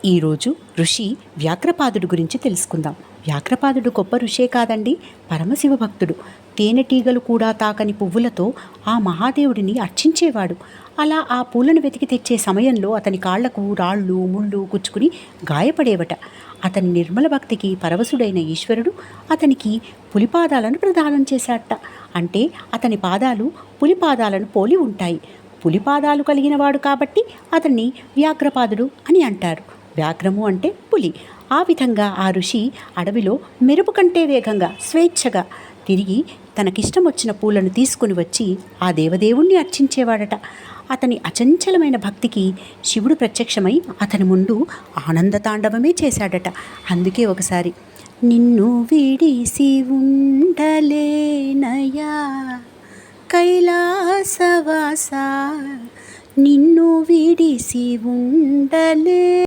ఈరోజు ఋషి వ్యాఘ్రపాదుడు గురించి తెలుసుకుందాం. వ్యాఘ్రపాదుడు గొప్ప ఋషే కాదండి, పరమశివ భక్తుడు. తేనెటీగలు కూడా తాకని పువ్వులతో ఆ మహాదేవుడిని అర్చించేవాడు. అలా ఆ పూలను వెతికి తెచ్చే సమయంలో అతని కాళ్లకు రాళ్ళు ముళ్ళు గుచ్చుకుని గాయపడేవట. అతని నిర్మల భక్తికి పరవశుడైన ఈశ్వరుడు అతనికి పులిపాదాలను ప్రదానం చేశాడట. అంటే అతని పాదాలు పులిపాదాలను పోలి ఉంటాయి. పులిపాదాలు కలిగినవాడు కాబట్టి అతన్ని వ్యాఘ్రపాదుడు అని అంటారు. వ్యాఘ్రము అంటే పులి. ఆ విధంగా ఆ ఋషి అడవిలో మెరుపు కంటే వేగంగా స్వేచ్ఛగా తిరిగి తనకిష్టం వచ్చిన పూలను తీసుకుని వచ్చి ఆ దేవదేవుణ్ణి అర్చించేవాడట. అతని అచంచలమైన భక్తికి శివుడు ప్రత్యక్షమై అతని ముందు ఆనందతాండవమే చేశాడట. అందుకే ఒకసారి నిన్ను విడిసి ఉండలేనయా కైలాసవాస, నిన్ను విడిసి ఉండలే